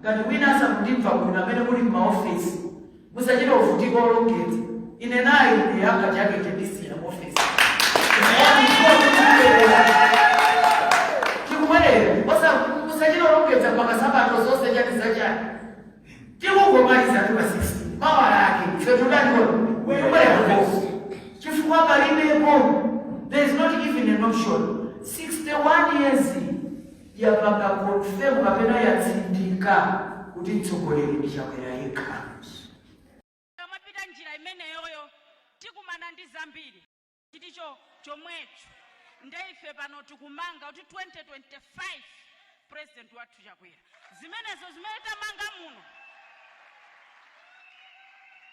kati wina sakutimva kuna amene muli m'maofisi musachita uvutika olongedza ine nayi yanga chake chendisira muofisi chikumwerera musachita olongedza mpaka sabato zonse chati zachani chikungomaliza tuka 60 mawala ake ife tudandona umwerera chifukwa palibepo. There is not even an option. 61 years yapanga confirm kapena yatsindika kuti mtsogoleri ndichakwera yekha. Kamapita njira imeneyoyo tikumana ndi zambiri chiticho chomwecho ndeife pano tikumanga kuti 2025 president wathu chakwera zimenezo zimene tamanga muno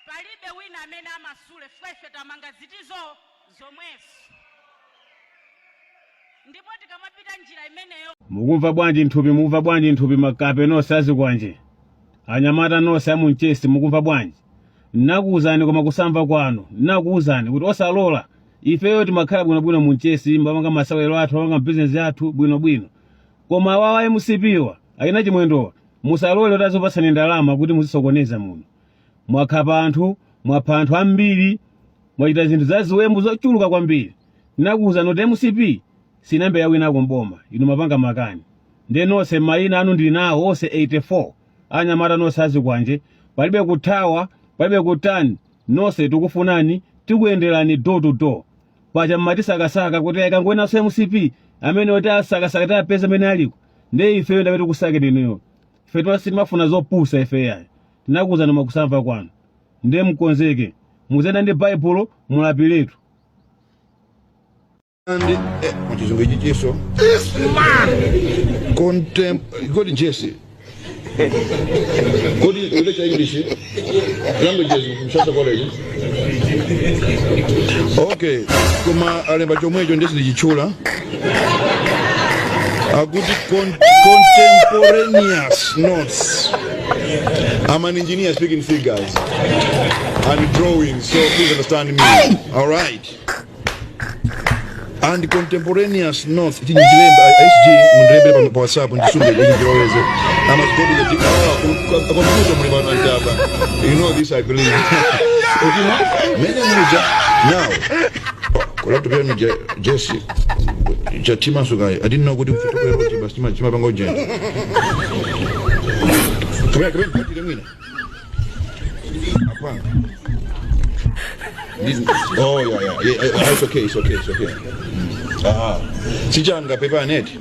palibe wina amene amasule ife tamanga zitizo zomwezo. Ndipo tikamapita njira imeneyo mukumva bwanji nthupi mukumva bwanji nthupi makape nosazi kwanje anyamata nonse amunchesi mukumva bwanji nakuuzani koma kusamva kwanu nakuuzani kuti osalola ifeyo timakhala bwinobwino munchesi mbamanga masawero athu amanga business yathu bwinobwino koma awawa MCPwa ayina chimwendowa musalole kuti azopasani ndalama kuti muzisokoneza muno mwakhapa anthu mwapha anthu ambiri mwachita zinthu zaziwembu zochuluka kwambiri nakuuzani kuti MCP sinambe yawina kumboma inu mapanga makani ndenose mayina anu ndili nawo ose 84 anyamata nonse azikwanje palibe kuthawa palibe kutani nonse tikufunani tikuyenderani door to door pacha mmatisakasaka kuti ayikangowenaso MCP amene oti asakasaka tapeza amene aliko nde ifeyo ndapete kusake tinuyo ife timafunafuna zopusa ifeyayo tinakuuzani mwakusamva kwanu nde mkonzeke muzenda ndi baibulo mulapiletu. And what is going to so? This man! Go to Jesse. Go to English. Languages from Shasta College. Okay. Kuma alemba chomwe chonde sichula. A good contemporaneous notes. I'm an engineer speaking figures and drawings, so please understand me. All right. And contemporaneous notes it in SG mundrebele pa WhatsApp ndisumbe ndijoleze I must go to the computer mlibana ndaba you know this I believe mene mmoja now kola to pia Jesse chatima sugai I didn't know kuti mfito kwa roti basi chima panga ujeni come pati demina apa oh yeah it's okay Sijanga pepa net.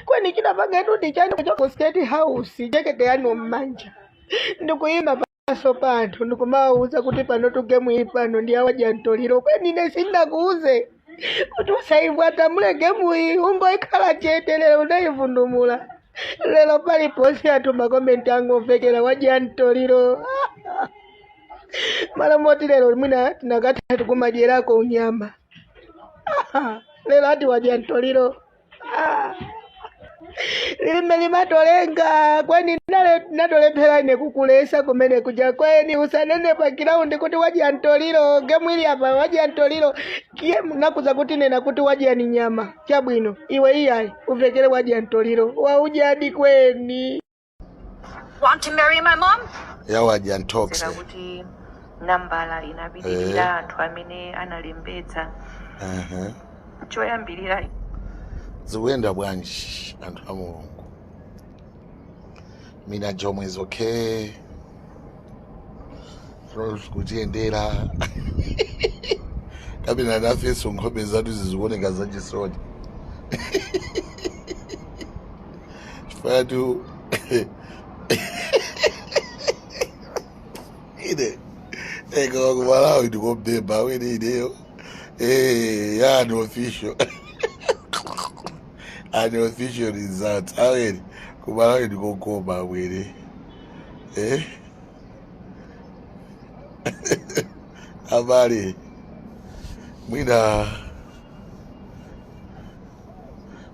Kwani kina pagatu ndichani kuchoko state house jekete yano mmanja ndikuyima paso panthu ndikumauza kuti pano tugemu ipano ndi awaja ntoliro kweni ine sindakuuze kuti usaibwata mule gemu iyi ungoikhala chete lero unaivundumula lero paliponse athu makomenti angomvekera waja ntoliro malamoti lero mwina tinakati tikumadyerako unyama lero ati waja ntoliro lime limatolenga kweni natolephera ine kukulesa kumene kuja kweni usanene pa ground kuti waja ntoliro gemu ili apa waja ntoliro kiye nakuza kuti nena kuti waja ni nyama chabwino iwe iyayi uvekere waja ntoliro waujadi kweni. Want to marry my mom? Ya waja ntoxe kuti nambala inabidilira anthu amene analembetsa choyambirira ziwenda bwanji anthu a Mulungu mina jomwezo okay kutiyendera kabina nafeso nkhope zathu zizioneka zachisoni chifatu ine eka wakumalawi ndikobhebha wene ineyo yani official an official result awene kumalawi ndikokoma awene abale mwina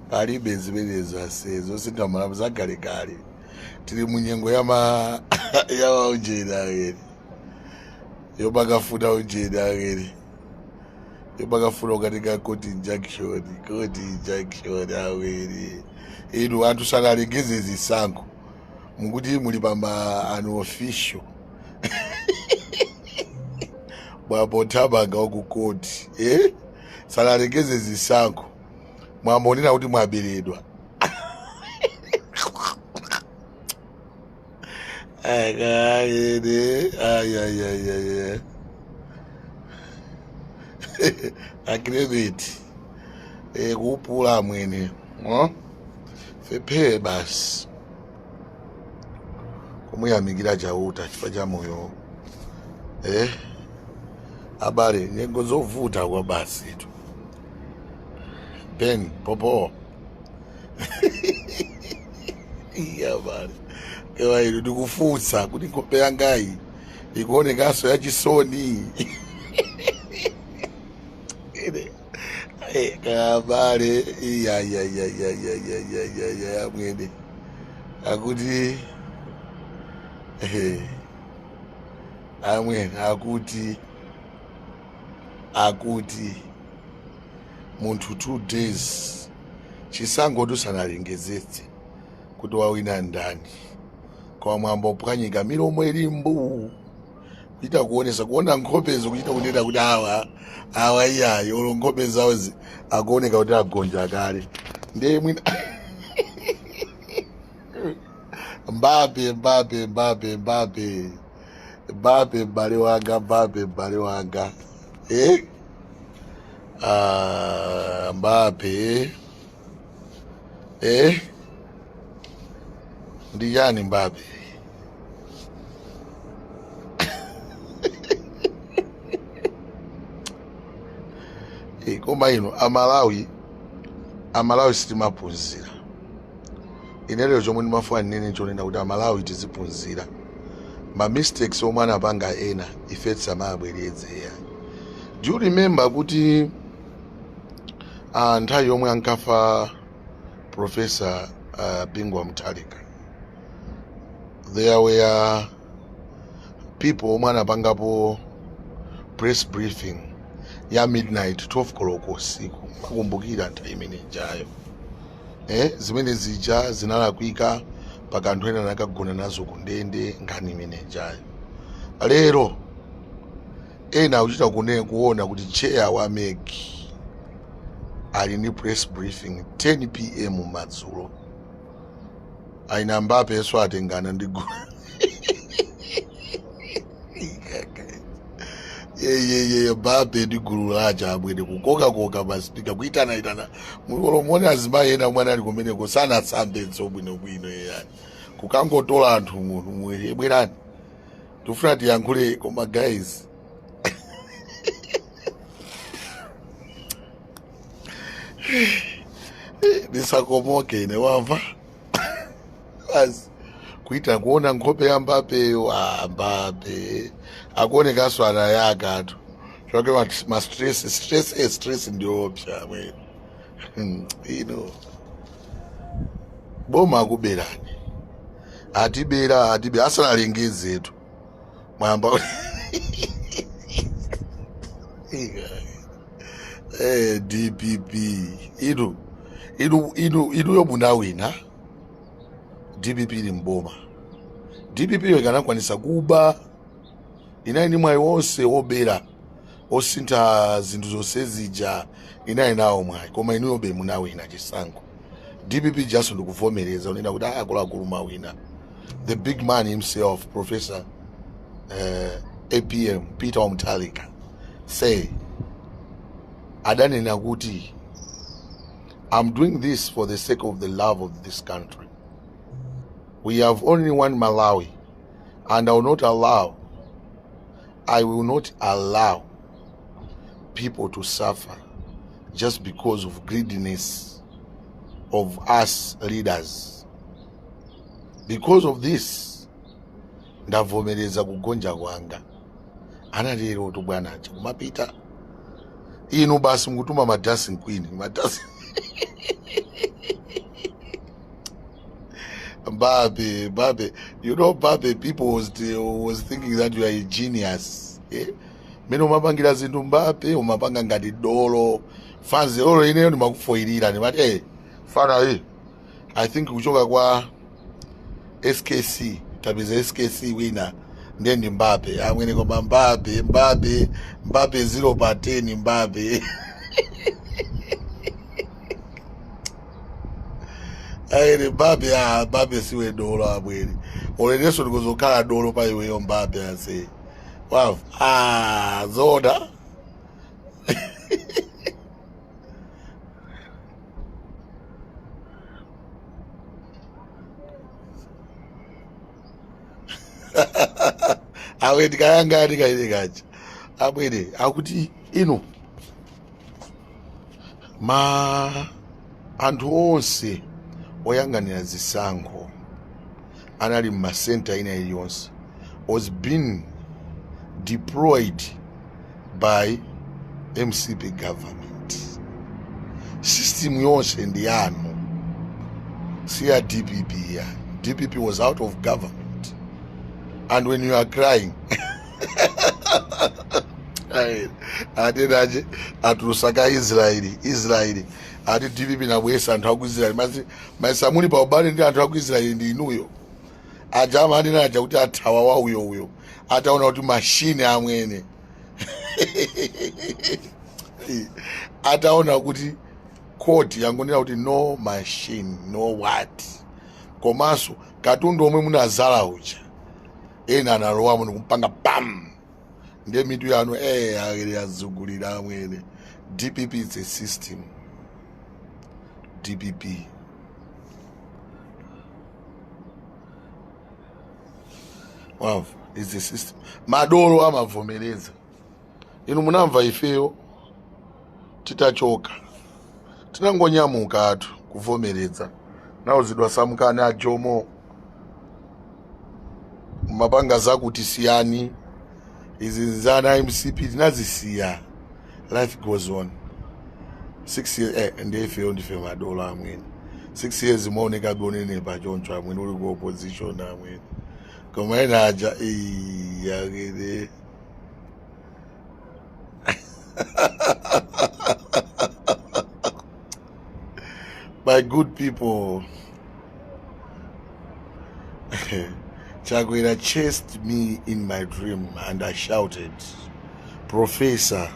palibe zimenezo asezo sindamalamu zagalekale tiri munyengo yama ujeda agere yobakafuna ujeda agere yobakafuna ukatika koti injection agere inu antu sanalengeze zisango mukuti muli pamba anu official mwambothamanga wakukoti sanalengeze zisango mwambonena kuti mwaberedwa ay akreveti kupula mwene fephe basi kumuyamikira chauta chifukwa cha moyo abale nyengo zovuta kwa basi tu Ben popo iya bale kewa ilo ndikufunsa kuti nkhope yangayi ikuonekanso yachisoni kabale iya mwene akuti amwene akuti muntu 2 days chisango tusanalengezetse kuti wawina ndani kwa mwambo pwanyika milomo ilimbu kuita kuona nkhopezo kuita kunena kuti awa iyayi olo nkhope zawo akuoneka kuti agonja kale ndiye mwina Mbappe mbale wanga Mbappe ndi yani Mbappe koma ino amalawi sitimaphunzira inelero chomwe ndimafuna nene chonena kuti amalawi tiziphunzira ma mistakes omwe anapanga ena ife tisamabweredzeya. Do you remember kuti nthawi yomwe ankafa Professor Bingwa Mutharika, there were people omwe anapangapo press briefing ya midnight 12 koloko usiku makumbukira nthawi imene ijayo zimene zija zinalakwika paka anthu ena nakagona nazo kundende nkhani imene ijayo. Lero ena uchita kuona kuti chair wa MEC ali ni press briefing 10 PM madzulo aina Mbappe so atengana ndi Mbappe ndi gulu laja abwere kukoka masipika kuitana mulolo mone azimayi ena mwana ali kumeneko sana sambenso bwino yani kukangotola anthu munthu bwerani tufuna tiyankhule koma guys nisakomoke ine wamva basi kuita kuona nkhope ya Mbappe Mbappe akuonekanso anayaka atu choke ma stress ndiopsa mwene boma akuberani atibera asanalengeze mwamba DPP idu yobunawina DPP ili mboma DPP yoikanakwanisa kuba inayi mwayi wonse wobera osinta zinthu zonse zija inayi nawo mwayi koma inu yobe munawina chisango. DPP just ndikuvomereza unena kuti akuluakulu mawina. The big man himself, Professor APM Peter Mutharika, say adanena kuti I'm doing this for the sake of the love of this country. We have only one Malawi, and I will not allow people to suffer just because of greediness of us leaders. Because of this, ndavomereza kugonja kwanga. Ana lero to bwana kumapita. Inu basi mkutuma madasi queen, madasi Mbappe. You know, Mbappe, people was thinking that you are a genius. Eh? Meno mapangira zinthu Mbappe, umapanga ngati dolo. Fans olo ineyo ndimakufoirira ndimati fana I think kuchoka kwa SKC tabiza SKC winner ndi Mbappe amwene koma Mbappe 0/10 Mbappe ayi Mbappe siwe dolo abwere oleneso ndikuzokhala dolo pa iweyo Mbappe ase wow zoda awe ndikayanga ndikailekacha abwere akuti ino anthu onse oyang'anira zisankho anali m'masenta ina iliyonse was being deployed by MCP government. System yonse ndi yanu si ya DPP ya DPP was out of government. And when you are crying, atenaje atusaka Israeli ati DPP na bwesa anthu aku Israeli masamuni pa ubale ndi anthu aku Israeli ndi inuyo ajama andi naja kuti athawa wa uyo ataona kuti machine amwene ataona kuti court yangonena kuti no machine no what komanso katundu omwe munazala uja ena analowa muno kumpanga bam ndiye mitu yanu akili azugulira amwene. DPP is a system. DPP wow is a system. Madolo amavomereza inu munamva ifeyo titachoka tinangonyamuka atu kuvomereza nawo zidwa samukane ajomo mapanga zakuti siyani izinzana MCP tinazisiya. Life goes on. 6 years and ifeyo ndife madolo amwene 6 years maoneka bonene pachoncho amwene uli ku opposition amwene koma ena aja yakede my good people. Chakwera chased me in my dream and I shouted, Professor,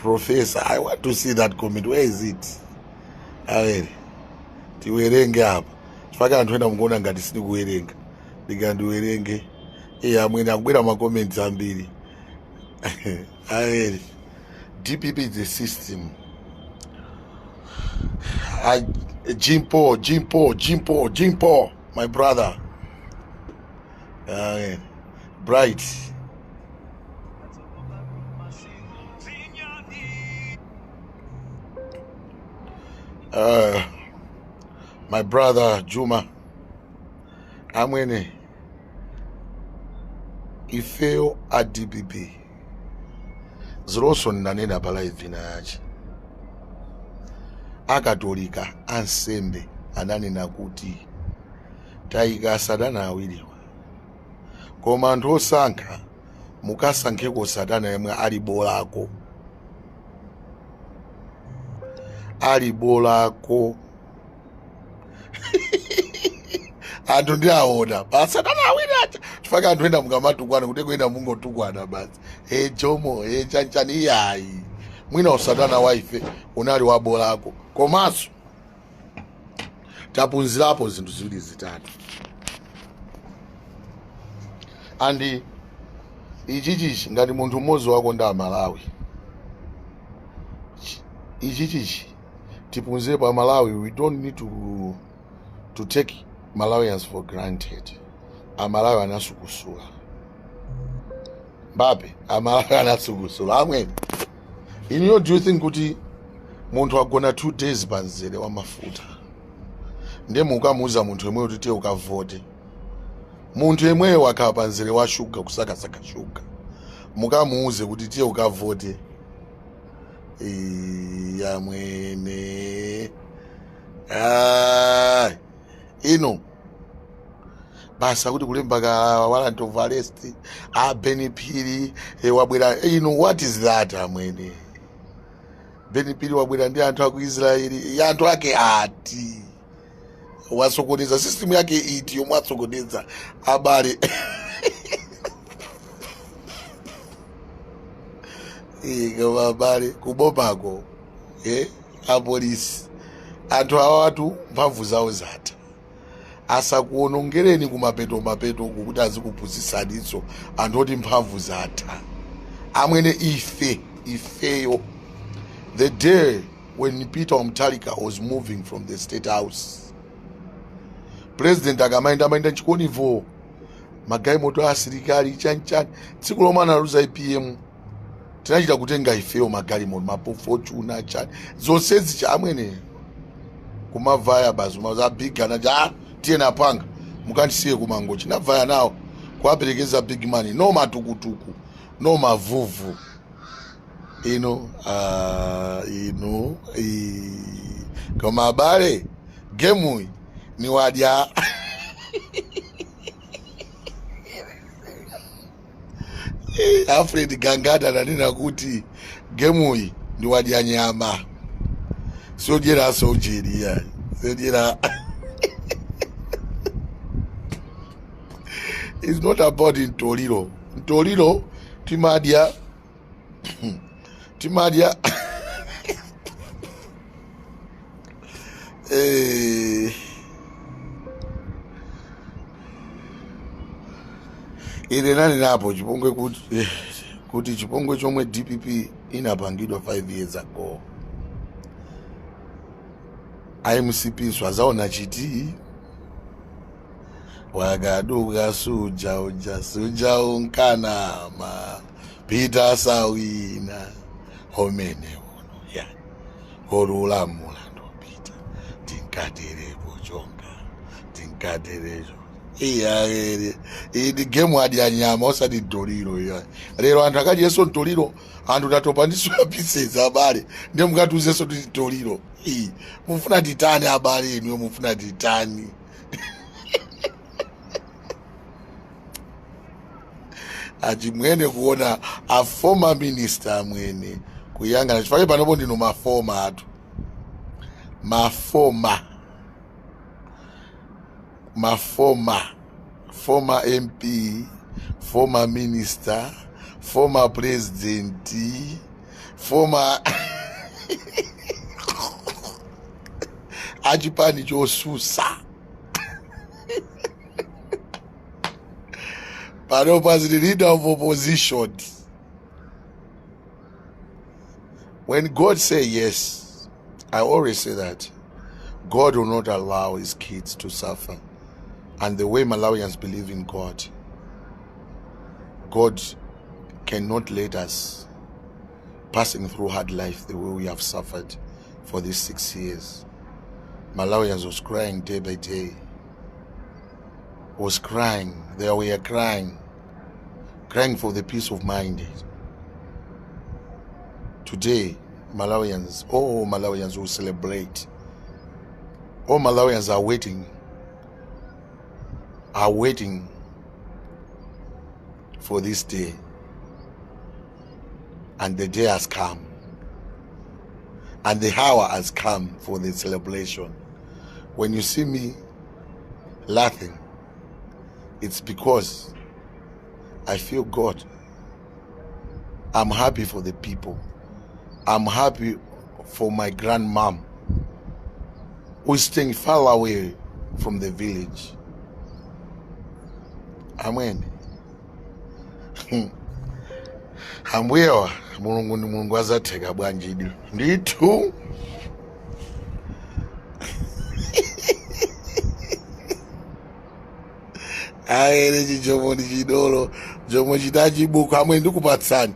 I want to see that comment. Where is it? Awere. Tiwerenge hapa. Chifaka anthu ena mungona ngati sini kuwerenga. Ndikandiwerenge. Amwene akubwera ma comments ambiri. Awere. DPP is the system. Jimpo, my brother. Bright. My brother Juma. Amwene. Ifeo at DPP. Zroso nanena bala ivinaji. Akatolika ansembe ananena kuti taiga sadana awiriwa. Koma anthu osankha mukasankheko satana yemwe ali bolako anthu ndi aona pa satana awiri aja chifaka anthu ena mukamatukwana kuti kuenda mungotukwana basi jomo chanchani iyayi mwina usatana waife unali wa bolako komanso taphunzirapo zinthu ziwiri zitatu. Andi ichichi ngati munthu mmodzi wako nda Malawi ichichi tiphunzire pa Malawi. We don't need to take Malawians for granted. Amalawi anasukusula Mbappe, Amalawi anasukusula amwene. Do you think kuti munthu agona 2 days panzere wa mafuta ndiye mukamuuza munthu yemwe kuti tiye ukavote? Munthu yemwe wakhala panzere wa shuga kusakasaka shuga mukamuuze kuti tiye ukavote yamwene ino basa kuti kulemba ka warrant of arrest Benny Phiri wabwera. You know what is that amwene? Benny Phiri wabwera ndi anthu aku Israeli, anthu ake ati wasokoneza system yake iti yomwe atsokoneza abale. Kama abale kubomako apolisi anthu awa watu mphamvu zawo zatha. Asakuonongereni kumapeto kuti azikuphunzitsanitso anthu oti mphamvu zatha. Amwene ifeyo. The day when Peter Mutharika was moving from the State House, President akamaenda chikonivo magai moto asilikali chani tsiku lomwe analuza IPM tinachita kutenga ifeyo magali moto mapo Fortuna chani zonsezi cha amwene kumavaya bazuma za big anaja tiena panga mukandisiye kumango chinavaya nawo kuaperekeza big money no matukutuku no mavuvu kama abale gemu ni wadya Alfred Gangata nanena kuti gemu ni wadya nyama sojera sojeria sojera. It's not about Ntoliro timadia ine nani napo chipongwe kuti chipongwe chomwe DPP inapangidwa 5 years ago. IMCP swazaona chiti wagaduka suja unkanama Peter Sawina homene uno ya horula mulando Peter tinkaterepo chonga tinkaterejo idi game adi anyama osati Ntoliro ya lero anthu akaji yeso Ntoliro anthu tatopandiswa pieces abale ndiye mukatuzeso kuti Ntoliro mufuna titani abale inu mufuna titani. Achimwene kuona a former minister amwene kuyangana chifukwa panopo ndino mafoma atu former MP, former minister, former president, former achipani chosusa panopo as the leader of opposition. When God say yes, I always say that God will not allow his kids to suffer. And the way Malawians believe in God, God cannot let us passing through hard life the way we have suffered for these 6 years. Malawians was crying day by day. Was crying. They were crying for the peace of mind. Today, Malawians, all Malawians will celebrate. All Malawians are waiting for this day. And the day has come. And the hour has come for the celebration. When you see me laughing, it's because I feel God. I'm happy for the people. I'm happy for my grandmom who's staying far away from the village. Amen. Amwewa mulungu ni mulungu azateka bwanji nditu. Aere chichomo ni chidolo chomo chitachibuka amwe ndikupatsani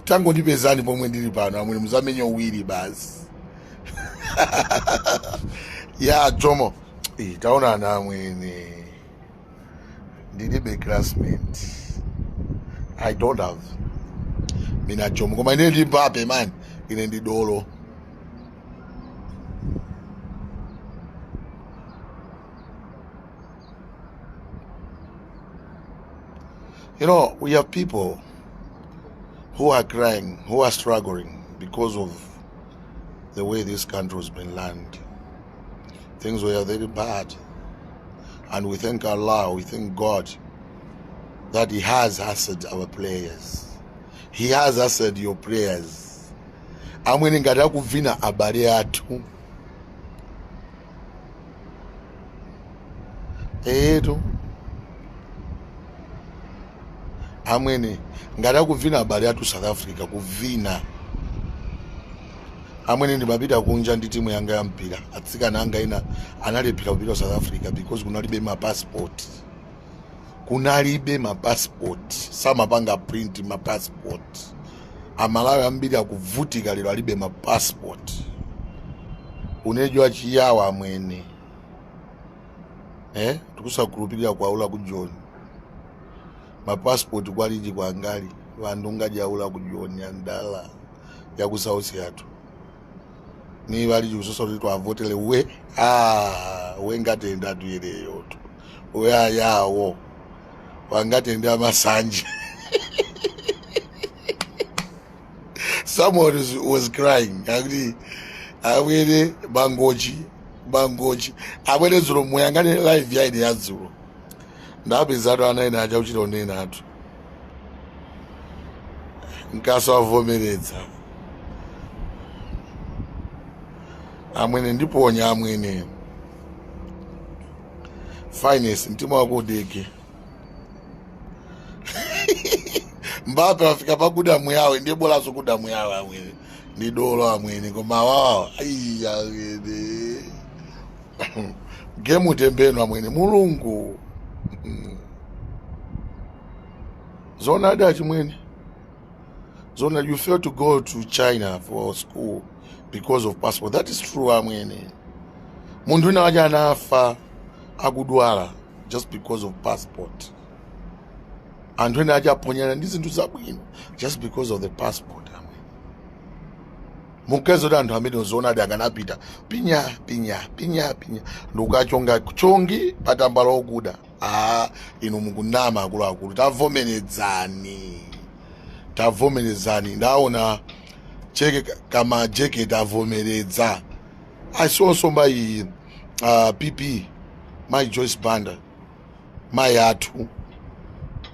tango ndipezani pomwe ndili pano amwe muzamenye uwiri basi. Ya chomo taona na amwene ndilibe classmate. I don't have mina chomo koma ine ndi Mbappe man ine ndi dolo. You know, we have people who are crying, who are struggling because of the way this country has been run. Things were very bad. And we thank Allah, we thank God that He has answered our prayers. He has answered your prayers. Amwene ngati kuvina abale athu. Eto. Amwene ngati kuvina abale athu South Africa kuvina. Amwene ndimapita kunja ndi timu yanga ya mpira. Atsikana anga ina analipira kupita South Africa because kunalibe ma passport. Kunalibe ma passport. Samapanga print ma passport. Amalawi ambiri akuvutika lero alibe ma passport. Unejwa chiyawa amwene. Tikusakulupirira kwaula ku John. Ma passport kwaliji kwa ngali. Vandu ngajaula ku John ya ndala ya ku South yathu. Ni bali jusoso kuti twavotele we ngatenda tuyereyo tu we ayawo wangatenda masanje. Someone was crying agri awere bangoji awere zuro muyangane live ya ide yazuro ndabizado anaina aja uchiro nena atu nkaso avomereza amwene ndiponya amwene finance mtima wako deke Mbappe wafika pakuda muyawe ndiye bola sokuda muyawe amwene ndi dolo amwene koma wawa aiya wede game utembeno amwene mulungu zona dachi mwene zona you fail to go to China for school because of passport. That is true amwene. Mundu na waja anafa akudwala just because of passport. And when aja ponyana ndizintu zabwino just because of the passport amwene. Mukezo dantu amene zona dakanapita pinya ndukachonga chongi patambala okuda inu mukunama akulu tavomerezani ndaona cheke kama jeke tavomereza. I saw somebody PP my Joyce Banda my atu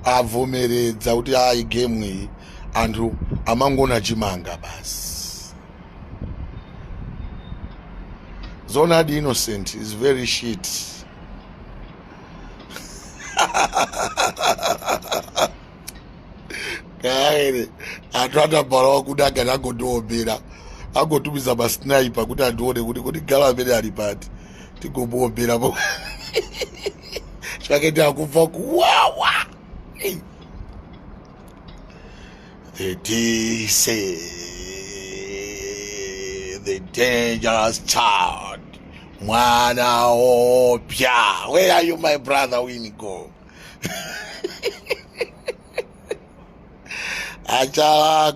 avomereza kuti game iyi anthu amangona chimanga basi. Zona the innocent is very shit. Kaere atwata balo kudaga nagodobera agotumiza ba sniper kuti andione kuti gala amene ali pati tikobombera po chaketi akufa kuwawa. The DC, the dangerous child, mwana opya. Where are you, my brother Winigo? Achalakwe.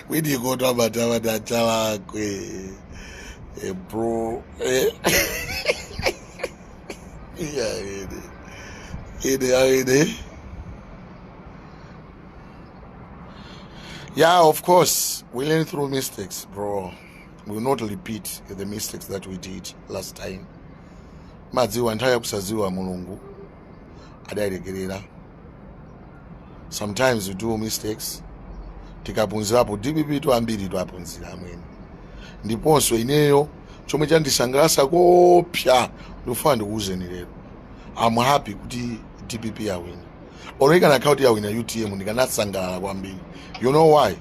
We did go to Abatama Achalakwe. Bro. Yeah, of course, we learn through mistakes, bro. We will not repeat the mistakes that we did last time. Madziwa ntaya kusaziwa mulungu adairegerera. Sometimes we do mistakes. Tikapunzirapo DPP tu ambiri tu apunzira amweni. Ndiponso ineyo chomwe chandisangalatsa kopya ndofuna ndikuwuzeni lero. I'm happy kuti DPP awina. Already kana account ya wina UTM ndikanasangalala kwambiri. You know why?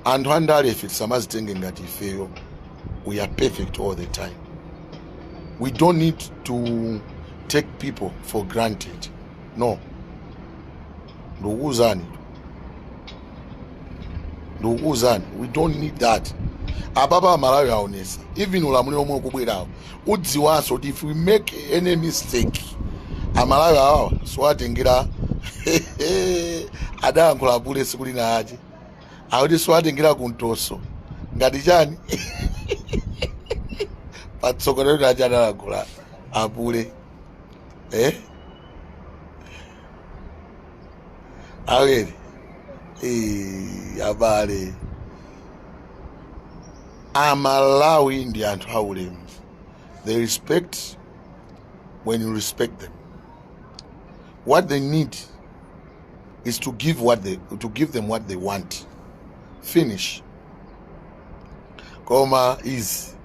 Anthu andale if samazitenge ngati ifeyo. We are perfect all the time. We don't need to take people for granted. No. Ndukuzani. We don't need that. Ababa Malawi aonesa. Even ulamuliro omwe kubwerawo. Udziwanso kuti if we make any mistake, Amalawi awo swatengera adayankhula bulesi kuli na aje. Awoti swatengera kuntoso. Ngati chani? patsogoleri achanalagula apule awere abale Amalawi ndi anthu aulemu. They respect when you respect them. What they need is to give them what they want. Finish. Koma is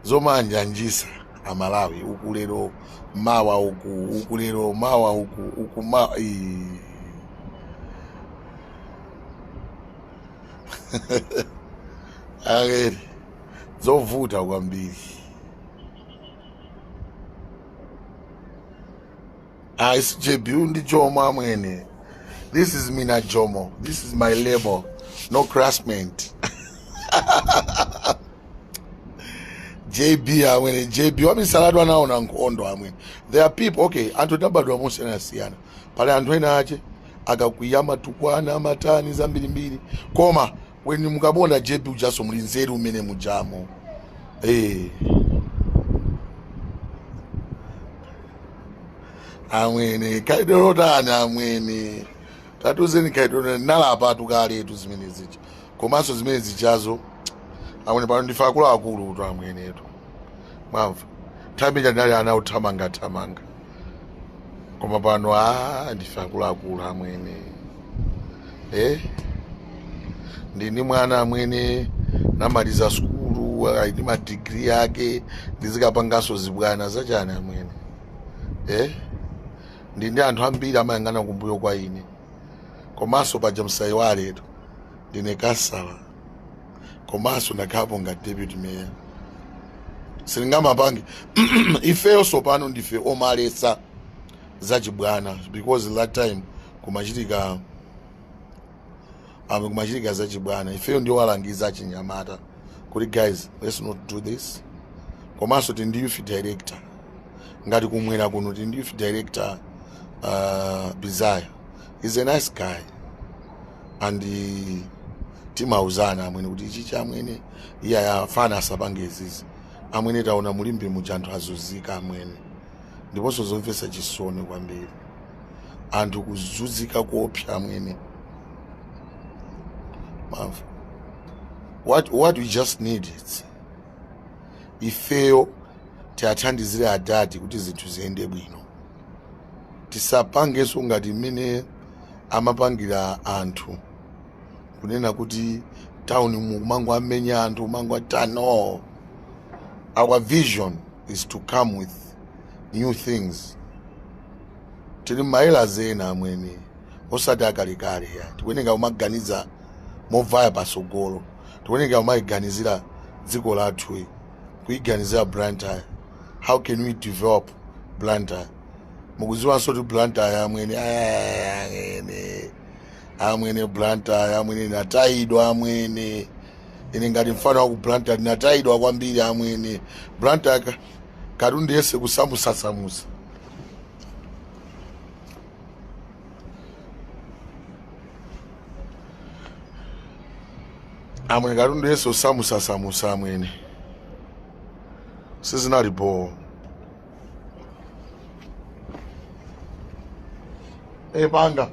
zoma njanjisa Amalawi ukulero mawa ukulero mawa ukuma Agere zovuta kwambiri. It's JB ndi Jomo amwene. This is Mina Jomo. This is my label. No classmate. JB amwene. JB wamisaladwa nao na nkondo amwene. There are people, okay, anthu tabadwa mosiyana siyana. Pale anthu ena ache akakuyama tukwana matani zambirimbiri. Koma when mukabona JB ujaso mulinzeru umene mujamo. Amwene kaidoro tana amwene tatuzeni kaidoro nalapa tukale tu zimene zichi komanso zimene zichazo amwene pano ndifa akulu tu amwene tu mwamva tambija ndali ana uthamanga koma pano ndifa akulu amwene ndini mwana amwene namaliza skulu aidi ma degree yake ndizikapangaso zibwana zachana amwene ndine anthu ambiri amayang'ana kumbuyo kwa ine komanso paja msayiwale ndine kasala komanso ndakhapo nga deputy mayor sindingamapange ifeyo sopano ndife omalesa zachibwana because that time kumachitika zachibwana ifeyo ndio walangiza achinyamata kuti guys let's not do this komanso ndi youth director ngati kumwera kuno ndi youth director Bizaya is a nice guy and timauzana amwene kuti ichi chamwene iya fana asapange izizi amwene taona mulimbe muchanthu azuzika amwene ndiponso zomvesa chisoni kwambiri anthu kuzuzika kuopsa amwene what we just need it ifeyo tiathandizire adadi kuti zinthu ziyende bwino tisapangeso ngati mmene amapangira anthu kunena kuti town mumangwa amenya anthu mangwa tano. Our vision is to come with new things. Tili maila zena amwene osati akalikali ya tiwenenga umaganiza movaya pasogolo tiwenenga umaiganizira dziko lathu kuiganizira Blantyre. How can we develop Blantyre? Mukuziwa sotu Blantyre amwene Blantyre amwene nataidwa amwene ine ngati mfano wa ku Blantyre nataidwa kwambiri amwene Blantyre karundi yese kusamusa amwene karundi yese kusamusa amwene sizina libo banga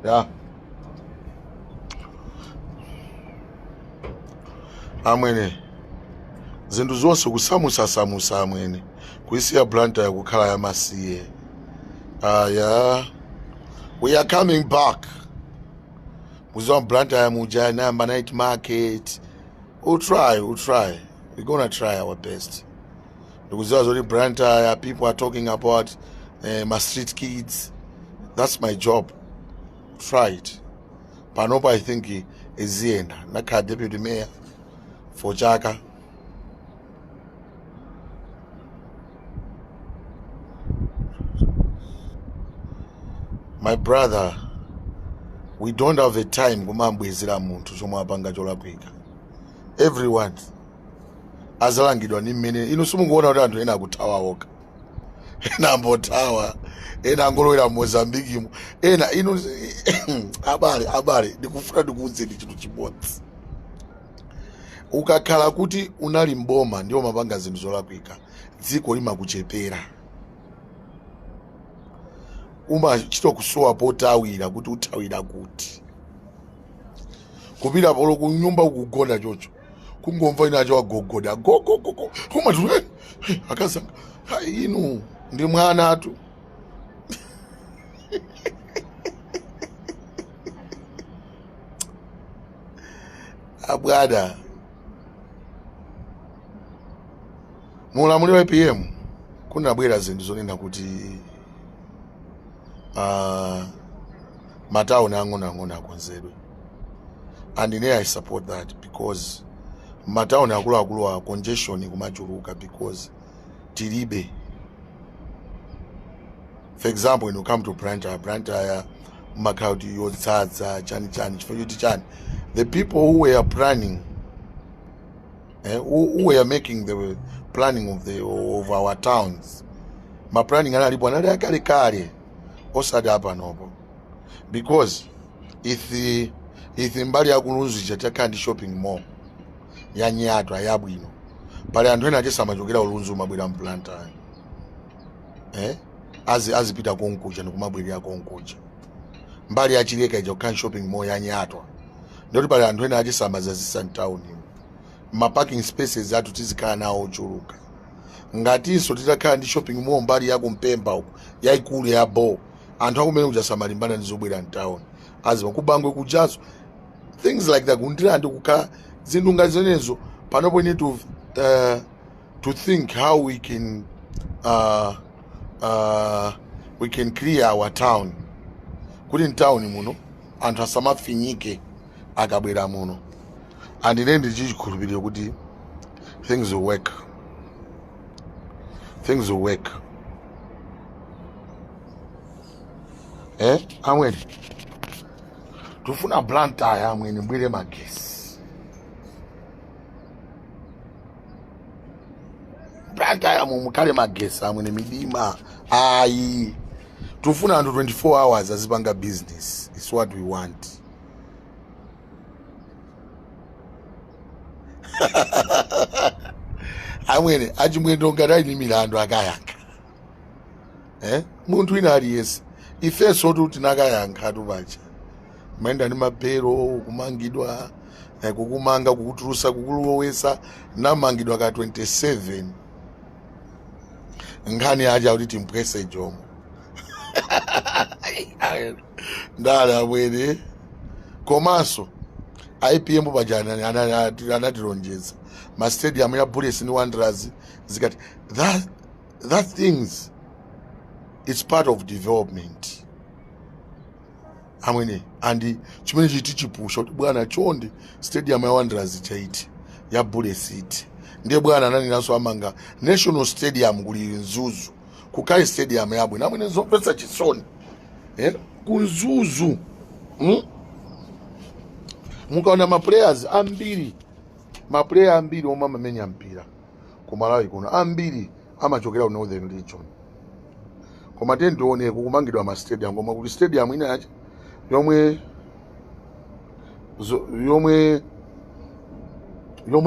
ya amwene zindu zonse kusamusa amwene kuisiya Blantyre kukhala yamasiye. Yeah, we are coming back. Muziwa Blantyre muja number night market. We'll try. We're gonna try our best. Because already Blantyre, people are talking about my street kids. That's my job. Try it. Panopa, I think is the end. Naka deputy mayor for Jaka. My brother, we don't have the time. Everyone. Azalangidwa ni mmene ino simungoona kuti anthu ena akuthawa oka ena ambotawa ena angolowera Mozambique ena ino abale ndikufuna ndikuwuzeni chinthu chimodzi. ukakhala kuti unali mboma ndiwo mapanga zinthu zolakwika dziko limakuchepera umachita kusowa potawira kuti uthawira kuti kupita polo kunyumba ukugona chocho kungomva inacho wagogoda gogogogo kumatu akazanga inu ndi mwana atu abwada mulamuliro wa PM kunabwera zinthu zonena kuti matauni ang'ono akonzedwe, and I support that because matauni akulu congestion kumachuluka because tilibe. For example, when you come to Blantyre Makauti Yotsatsa Chani for you to chan, the people who were planning who were making the planning of our towns, my planning analipo anali kale osada hapa nopo, because if mbali ya kulunzi chataka ndi shopping mall ya Nyatwa ya bwino pale anthu ena achesa machokera ulunzi mabwera Blantyre azipita konkuja ndikumabwerera konkuja mbali ya Chileka ijo kan shopping mall ya Nyatwa ndoti pale anthu ena achesa mazazisa town ma parking spaces atu tizikhala nawo ochuluka ngatinso titakhala ndi shopping mall mbali ya kumpemba uko yaikulu ya bo anthu akumene kuja malimbana ndizobwera town aziwa kubangwe kujazo things like that kundira ndi kukhala zinthu ngati zimenezo panopo we need to think how we can clear our town kuti town muno anthu asamafinyike akabwera muno, and then ndichikhulupirira kuti things will work. Amweni tufuna Blantyre amweni mbwire magesi. Blantyre mumukale magesi amweni midima ayi tufuna anthu 24 hours azipanga business. It's what we want. Amweni achimwendo ngati ni milandu akayankha munthu ina aliyese ifeso kuti nakayankha tupacha maenda ndi mapero kumangidwa kukumanga kukutulusa kukulowesa namangidwa ka 27 ngani aja kuti timpwese jomo ndala bwere komanso IPM bajana anatilonjeza ma stadium ya Bullets ni Wanderers zikati that things it's part of development amwene and chimene chiti chipusha kuti bwana chonde stadium ya Wanderers chaiti ya Bullets iti ndiye bwana nani naso amanga national stadium kuli Nzuzu kukai stadium yabwe namwene zopesa chisoni kunzuzu mukaona ma players ambiri omwe amamenya mpira ku Malawi kuno ambiri amachokera ku Northern Region koma tendione kukumangidwa ma stadium koma kuti stadium ina yacha yomwe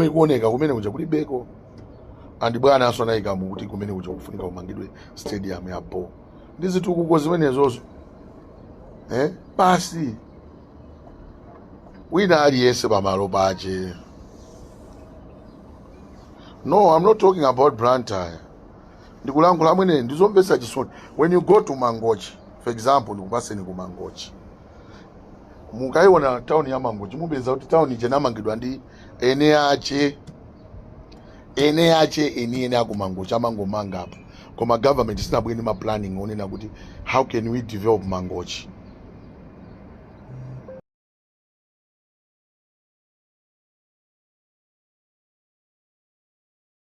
ikuoneka kumene kuja kulibeko and bwana aso anayika mu kuti kumene kuja kufunika kumangidwe stadium ya bo ndi zitukuko zimenezozo basi wina aliyese pamalo pache. No, I'm not talking about Blantyre. Ndikulankhula amwene ndizombesa chisoni. When you go to Mangochi, for example, ndikupaseni ku Mangochi, mukaiona town ya Mangochi mupeza kuti town ije namangidwa ndi ene ache aku Mangochi amangomanga apa koma government sinabwene ma planning onena kuti how can we develop Mangochi.